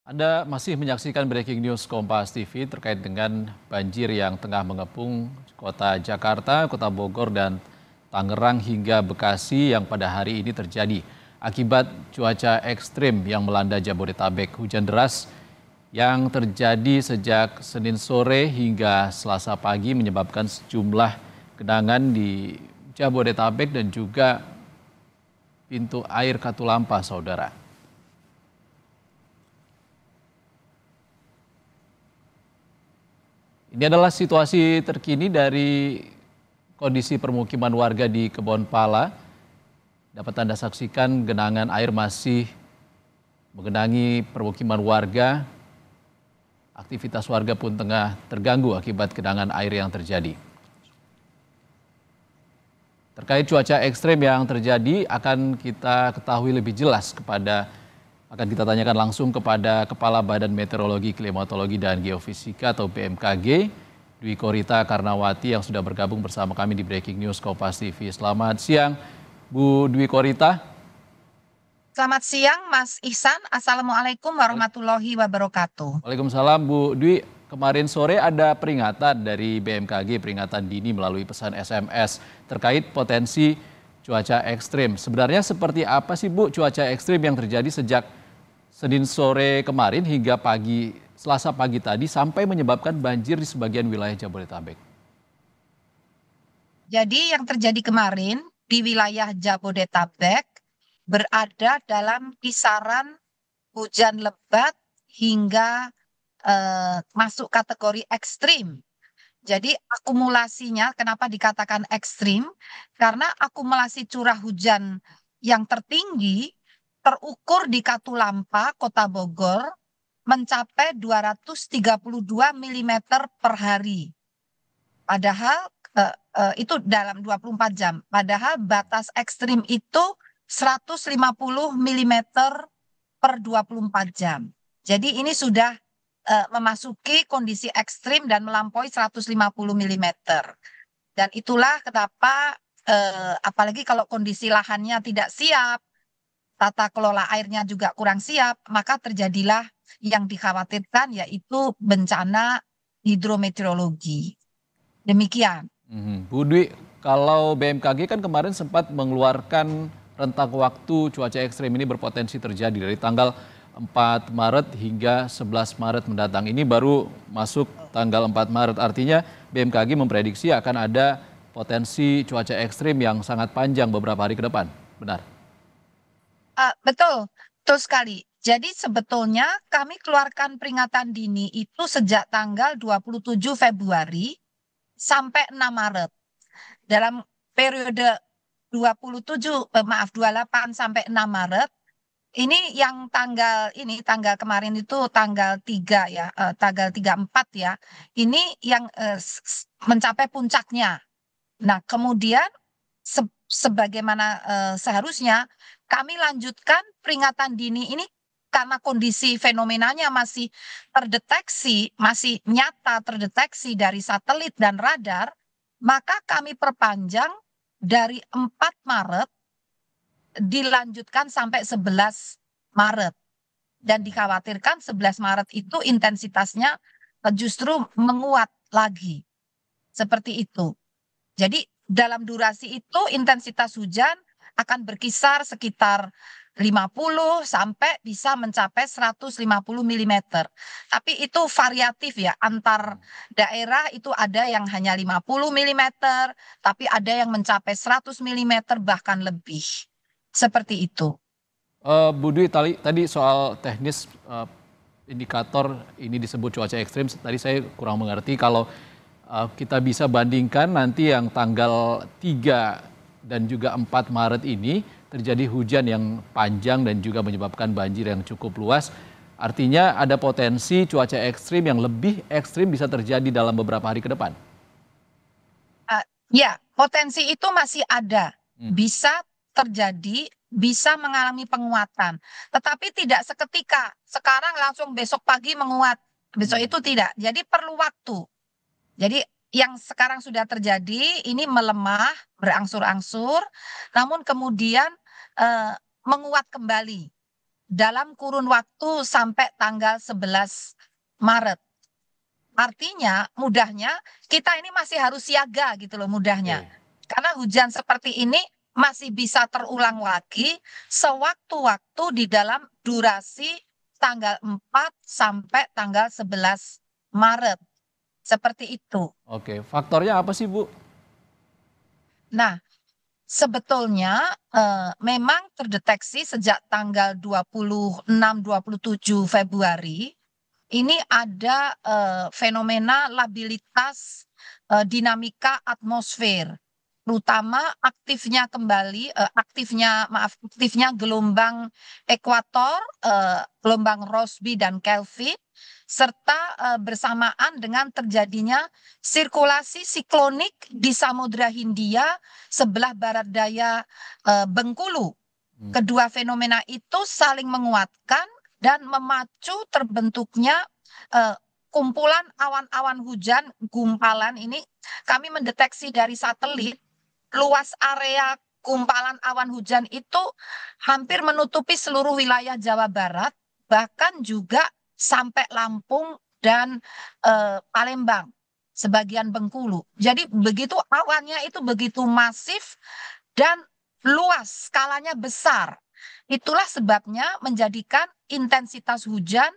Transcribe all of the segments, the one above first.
Anda masih menyaksikan Breaking News Kompas TV terkait dengan banjir yang tengah mengepung kota Jakarta, kota Bogor, dan Tangerang hingga Bekasi yang pada hari ini terjadi akibat cuaca ekstrim yang melanda Jabodetabek. Hujan deras yang terjadi sejak Senin sore hingga Selasa pagi menyebabkan sejumlah genangan di Jabodetabek dan juga pintu air Katulampa, saudara. Ini adalah situasi terkini dari kondisi permukiman warga di Kebonpala. Dapat Anda saksikan genangan air masih menggenangi permukiman warga. Aktivitas warga pun tengah terganggu akibat genangan air yang terjadi. Terkait cuaca ekstrem yang terjadi akan kita ketahui lebih jelas akan kita tanyakan langsung kepada Kepala Badan Meteorologi, Klimatologi, dan Geofisika atau BMKG, Dwi Korita Karnawati yang sudah bergabung bersama kami di Breaking News Kompas TV. Selamat siang, Bu Dwi Korita. Selamat siang, Mas Ihsan. Assalamualaikum warahmatullahi wabarakatuh. Waalaikumsalam, Bu Dwi. Kemarin sore ada peringatan dari BMKG, peringatan dini melalui pesan SMS terkait potensi cuaca ekstrim. Sebenarnya seperti apa sih, Bu, cuaca ekstrim yang terjadi sejak Senin sore kemarin hingga Selasa pagi tadi sampai menyebabkan banjir di sebagian wilayah Jabodetabek? Jadi yang terjadi kemarin di wilayah Jabodetabek berada dalam kisaran hujan lebat hingga masuk kategori ekstrim. Jadi akumulasinya kenapa dikatakan ekstrim? Karena akumulasi curah hujan yang tertinggi terukur di Katulampa, Kota Bogor, mencapai 232 mm per hari. Padahal itu dalam 24 jam. Padahal batas ekstrim itu 150 mm per 24 jam. Jadi ini sudah memasuki kondisi ekstrim dan melampaui 150 mm. Dan itulah kenapa apalagi kalau kondisi lahannya tidak siap, tata kelola airnya juga kurang siap, maka terjadilah yang dikhawatirkan yaitu bencana hidrometeorologi. Demikian. Bu Dwi, kalau BMKG kan kemarin sempat mengeluarkan rentang waktu cuaca ekstrim ini berpotensi terjadi dari tanggal 4 Maret hingga 11 Maret mendatang. Ini baru masuk tanggal 4 Maret, artinya BMKG memprediksi akan ada potensi cuaca ekstrim yang sangat panjang beberapa hari ke depan. Benar? Betul, betul sekali. Jadi sebetulnya kami keluarkan peringatan dini itu sejak tanggal 27 Februari sampai 6 Maret. Dalam periode 28 sampai 6 Maret, ini yang tanggal kemarin itu tanggal 3 ya, tanggal 34 ya. Ini yang mencapai puncaknya. Nah, kemudian sebagaimana seharusnya kami lanjutkan peringatan dini ini karena kondisi fenomenanya masih terdeteksi, masih nyata terdeteksi dari satelit dan radar, maka kami perpanjang dari 4 Maret dilanjutkan sampai 11 Maret. Dan dikhawatirkan 11 Maret itu intensitasnya justru menguat lagi. Seperti itu. Jadi dalam durasi itu intensitas hujan akan berkisar sekitar 50 sampai bisa mencapai 150 mm. Tapi itu variatif ya, antar daerah itu ada yang hanya 50 mm, tapi ada yang mencapai 100 mm bahkan lebih. Seperti itu. Bu Dwi, tadi soal teknis indikator ini disebut cuaca ekstrim, tadi saya kurang mengerti kalau kita bisa bandingkan nanti yang tanggal 3 dan juga 4 Maret ini terjadi hujan yang panjang dan juga menyebabkan banjir yang cukup luas. Artinya ada potensi cuaca ekstrim yang lebih ekstrim bisa terjadi dalam beberapa hari ke depan. Ya, potensi itu masih ada. Bisa terjadi, bisa mengalami penguatan. Tetapi tidak seketika, sekarang langsung besok pagi menguat. Besok itu tidak. Jadi perlu waktu. Jadi yang sekarang sudah terjadi ini melemah, berangsur-angsur, namun kemudian menguat kembali. dalam kurun waktu sampai tanggal 11 Maret. Artinya mudahnya kita ini masih harus siaga gitu loh mudahnya. Oke. Karena hujan seperti ini masih bisa terulang lagi sewaktu-waktu di dalam durasi tanggal 4 sampai tanggal 11 Maret. Seperti itu. Oke, faktornya apa sih, Bu? Nah, sebetulnya memang terdeteksi sejak tanggal 26, 27 Februari ini ada fenomena labilitas dinamika atmosfer, terutama aktifnya gelombang ekuator, gelombang Rossby dan Kelvin, serta bersamaan dengan terjadinya sirkulasi siklonik di Samudra Hindia sebelah barat daya Bengkulu. Hmm. Kedua fenomena itu saling menguatkan dan memacu terbentuknya kumpulan awan-awan hujan gumpalan ini. Kami mendeteksi dari satelit luas area gumpalan awan hujan itu hampir menutupi seluruh wilayah Jawa Barat, bahkan juga sampai Lampung dan Palembang, sebagian Bengkulu. Jadi begitu awannya itu begitu masif dan luas, skalanya besar. Itulah sebabnya menjadikan intensitas hujan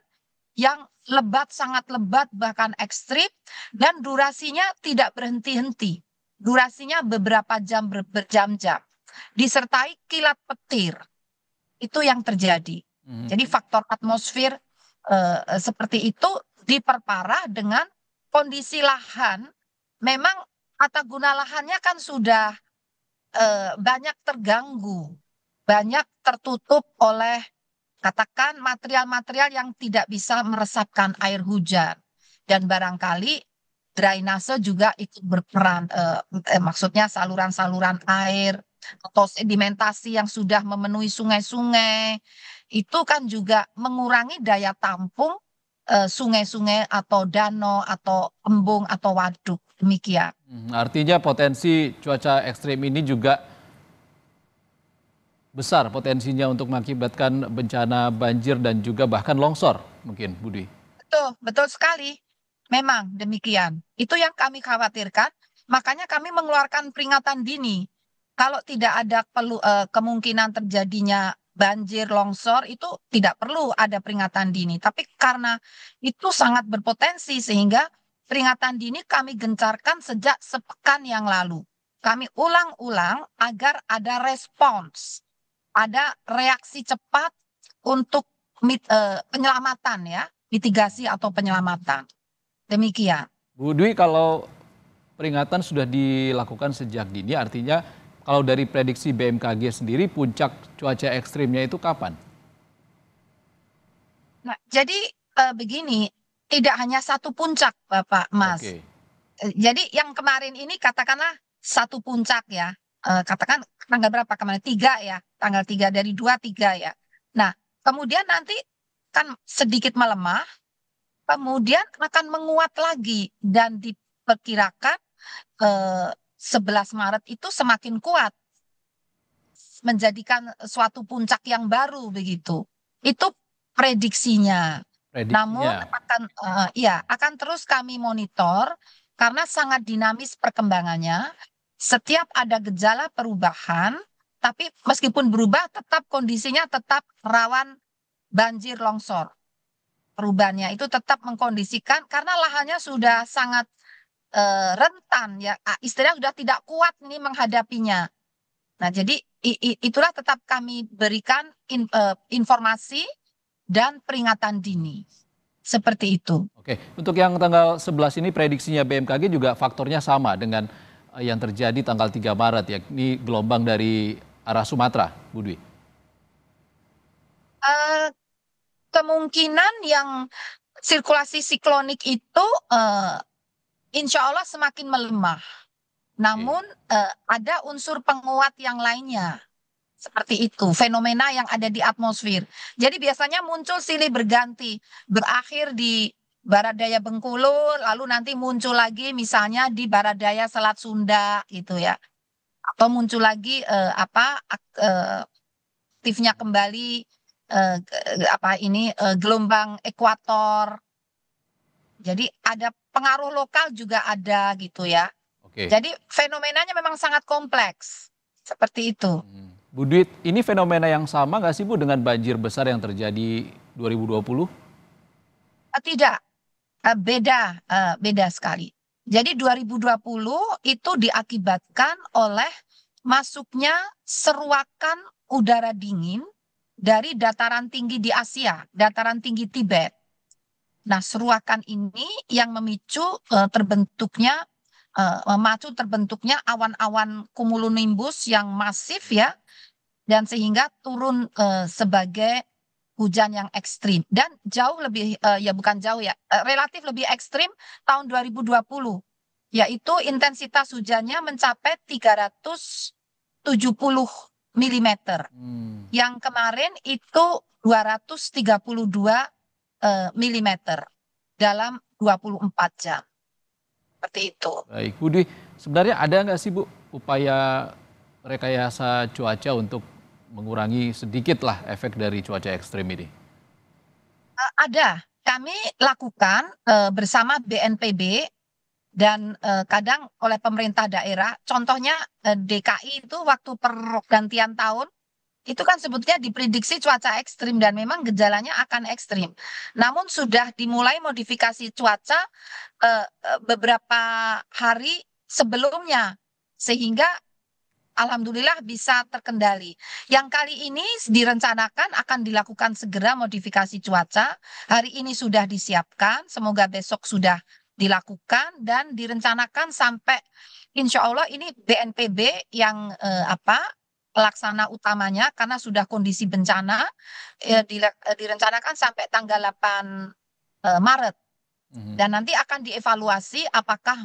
yang lebat, sangat lebat, bahkan ekstrim, dan durasinya tidak berhenti-henti. Durasinya beberapa jam, berjam-jam. Disertai kilat petir. Itu yang terjadi. Mhm. Jadi faktor atmosfer seperti itu diperparah dengan kondisi lahan. Memang tata guna lahannya kan sudah banyak terganggu, banyak tertutup oleh katakan material-material yang tidak bisa meresapkan air hujan. Dan barangkali drainase juga ikut berperan, maksudnya saluran-saluran air atau sedimentasi yang sudah memenuhi sungai-sungai, itu kan juga mengurangi daya tampung sungai-sungai atau danau atau embung atau waduk, demikian. Artinya potensi cuaca ekstrim ini juga besar potensinya untuk mengakibatkan bencana banjir dan juga bahkan longsor mungkin, Budi. Betul, betul sekali. Memang demikian. Itu yang kami khawatirkan. Makanya kami mengeluarkan peringatan dini. Kalau tidak ada kemungkinan terjadinya banjir, longsor, itu tidak perlu ada peringatan dini. Tapi karena itu sangat berpotensi sehingga peringatan dini kami gencarkan sejak sepekan yang lalu. Kami ulang-ulang agar ada respons, ada reaksi cepat untuk penyelamatan ya, mitigasi atau penyelamatan. Demikian. Bu Dwi, kalau peringatan sudah dilakukan sejak dini, artinya kalau dari prediksi BMKG sendiri puncak cuaca ekstrimnya itu kapan? Nah, jadi begini, tidak hanya satu puncak, Bapak, Mas. Oke. Jadi yang kemarin ini katakanlah satu puncak ya. Katakan tanggal berapa kemarin? 3 ya. Tanggal 3 dari 2 3 ya. Nah, kemudian nanti kan sedikit melemah, kemudian akan menguat lagi dan diperkirakan 11 Maret itu semakin kuat menjadikan suatu puncak yang baru begitu. Itu prediksinya. Namun Prediksinya. akan terus kami monitor karena sangat dinamis perkembangannya. Setiap ada gejala perubahan, tapi meskipun berubah tetap kondisinya tetap rawan banjir longsor. Perubahannya itu tetap mengkondisikan karena lahannya sudah sangat rentan ya, istilahnya sudah tidak kuat ini menghadapinya. Nah, jadi itulah tetap kami berikan informasi dan peringatan dini. Seperti itu. Oke, untuk yang tanggal 11 ini prediksinya BMKG juga faktornya sama dengan yang terjadi tanggal 3 Maret, yakni gelombang dari arah Sumatera, Bu Dwi. Eh, Kemungkinan yang sirkulasi siklonik itu insya Allah semakin melemah. Namun ada unsur penguat yang lainnya. Seperti itu, fenomena yang ada di atmosfer. Jadi biasanya muncul silih berganti, berakhir di barat daya Bengkulu, lalu nanti muncul lagi misalnya di barat daya Selat Sunda gitu ya. Atau muncul lagi aktifnya kembali gelombang ekuator. Jadi ada pengaruh lokal juga ada gitu ya. Oke. Jadi fenomenanya memang sangat kompleks. Seperti itu. Bu Dwit, ini fenomena yang sama nggak sih Bu dengan banjir besar yang terjadi 2020? Tidak, beda sekali. Jadi 2020 itu diakibatkan oleh masuknya seruakan udara dingin dari dataran tinggi di Asia, dataran tinggi Tibet. Nah, seruakan ini yang memacu terbentuknya awan-awan cumulonimbus yang masif ya, dan sehingga turun sebagai hujan yang ekstrim dan jauh lebih bukan jauh ya, relatif lebih ekstrim tahun 2020, yaitu intensitas hujannya mencapai 370 mm. Yang kemarin itu 232 mm dalam 24 jam. Seperti itu. Baik, Bu Dwi, sebenarnya ada nggak sih Bu upaya rekayasa cuaca untuk mengurangi sedikit lah efek dari cuaca ekstrim ini? Ada, kami lakukan bersama BNPB dan kadang oleh pemerintah daerah. Contohnya DKI itu waktu pergantian tahun itu kan sebetulnya diprediksi cuaca ekstrim dan memang gejalanya akan ekstrim. Namun sudah dimulai modifikasi cuaca beberapa hari sebelumnya sehingga alhamdulillah bisa terkendali. Yang kali ini direncanakan akan dilakukan segera modifikasi cuaca. Hari ini sudah disiapkan, semoga besok sudah dilakukan dan direncanakan sampai insya Allah ini BNPB yang pelaksana utamanya karena sudah kondisi bencana direncanakan sampai tanggal 8 Maret. Dan nanti akan dievaluasi apakah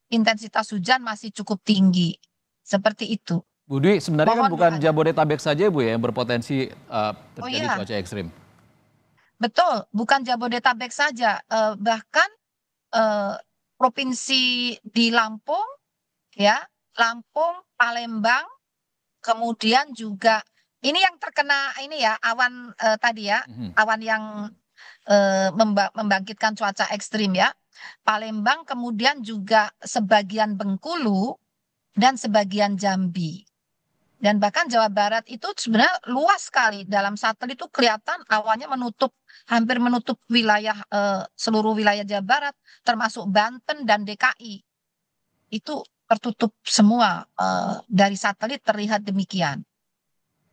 intensitas hujan masih cukup tinggi. Seperti itu. Bu Dwi, sebenarnya kan Mohon bukan doanya. Jabodetabek saja Bu ya yang berpotensi terjadi iya. cuaca ekstrim. Betul, bukan Jabodetabek saja, bahkan provinsi di Lampung, ya, Lampung, Palembang, kemudian juga ini yang terkena ini ya awan tadi ya, awan yang membangkitkan cuaca ekstrim ya. Palembang, kemudian juga sebagian Bengkulu dan sebagian Jambi. Dan bahkan Jawa Barat itu sebenarnya luas sekali. Dalam satelit itu kelihatan awannya hampir menutup wilayah seluruh wilayah Jawa Barat, termasuk Banten dan DKI. Itu tertutup semua dari satelit terlihat demikian.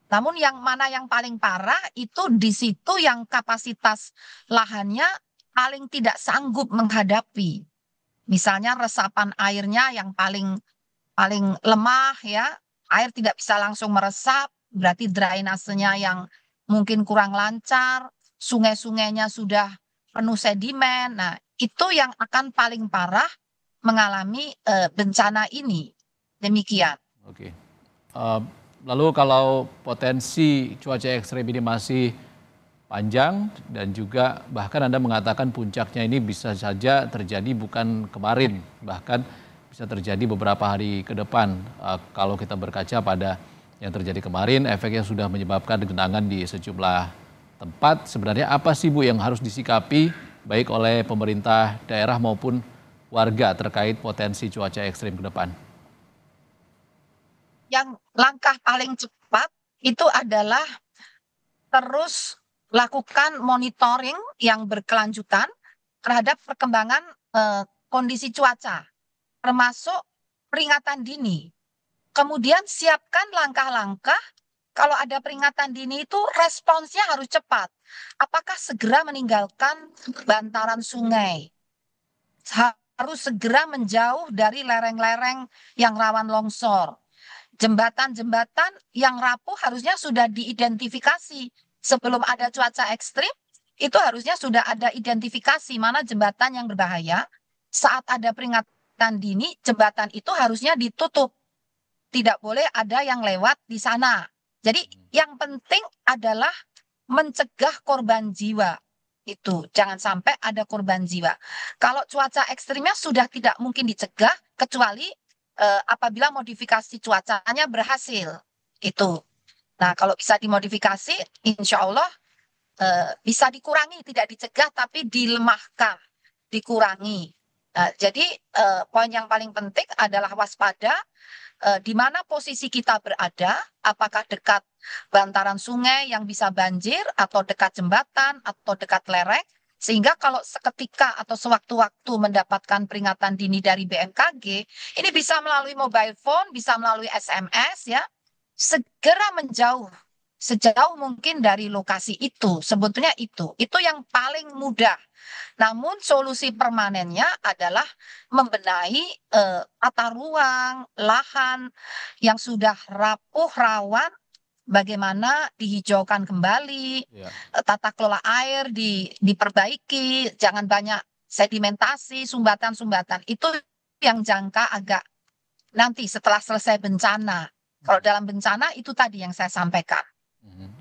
Namun yang mana yang paling parah itu di situ yang kapasitas lahannya paling tidak sanggup menghadapi. Misalnya resapan airnya yang paling lemah ya, air tidak bisa langsung meresap, berarti drainasenya yang mungkin kurang lancar, sungai-sungainya sudah penuh sedimen. Nah, itu yang akan paling parah mengalami bencana ini. Demikian. Oke. Lalu kalau potensi cuaca ekstrim ini masih panjang dan juga bahkan Anda mengatakan puncaknya ini bisa saja terjadi bukan kemarin, bahkan bisa terjadi beberapa hari ke depan. Kalau kita berkaca pada yang terjadi kemarin, efeknya sudah menyebabkan genangan di sejumlah tempat. Sebenarnya apa sih Bu yang harus disikapi baik oleh pemerintah daerah maupun warga terkait potensi cuaca ekstrim ke depan? Yang langkah paling cepat itu adalah terus lakukan monitoring yang berkelanjutan terhadap perkembangan kondisi cuaca, termasuk peringatan dini. Kemudian siapkan langkah-langkah kalau ada peringatan dini itu responsnya harus cepat. Apakah segera meninggalkan bantaran sungai? Harus segera menjauh dari lereng-lereng yang rawan longsor. Jembatan-jembatan yang rapuh harusnya sudah diidentifikasi. Sebelum ada cuaca ekstrim, itu harusnya sudah ada identifikasi mana jembatan yang berbahaya. Saat ada peringatan dini, jembatan itu harusnya ditutup. Tidak boleh ada yang lewat di sana. Jadi yang penting adalah mencegah korban jiwa. Itu jangan sampai ada korban jiwa. Kalau cuaca ekstrimnya sudah tidak mungkin dicegah kecuali apabila modifikasi cuacanya berhasil. Itu. Nah, kalau bisa dimodifikasi, insya Allah bisa dikurangi, tidak dicegah tapi dilemahkan, dikurangi. Jadi poin yang paling penting adalah waspada di mana posisi kita berada, apakah dekat bantaran sungai yang bisa banjir atau dekat jembatan atau dekat lereng, sehingga kalau seketika atau sewaktu-waktu mendapatkan peringatan dini dari BMKG, ini bisa melalui mobile phone, bisa melalui SMS ya, segera menjauh sejauh mungkin dari lokasi itu. Sebetulnya itu yang paling mudah. Namun solusi permanennya adalah membenahi tata ruang, lahan yang sudah rapuh, rawan, bagaimana dihijaukan kembali, Ya. tata kelola air diperbaiki, jangan banyak sedimentasi, sumbatan-sumbatan. Itu yang jangka agak nanti setelah selesai bencana. Kalau dalam bencana itu tadi yang saya sampaikan.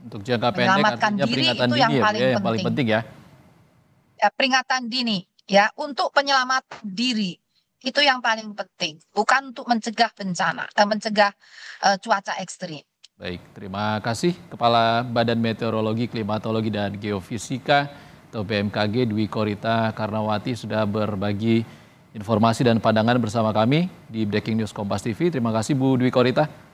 Untuk jangka pendek Menyelamatkan artinya diri peringatan itu dini yang ya Bu paling ya, yang paling penting. penting ya. Peringatan dini ya untuk penyelamatan diri itu yang paling penting, bukan untuk mencegah bencana, mencegah cuaca ekstrim. Baik, terima kasih Kepala Badan Meteorologi, Klimatologi dan Geofisika atau BMKG Dwi Korita Karnawati sudah berbagi informasi dan pandangan bersama kami di Breaking News Kompas TV. Terima kasih Bu Dwi Korita.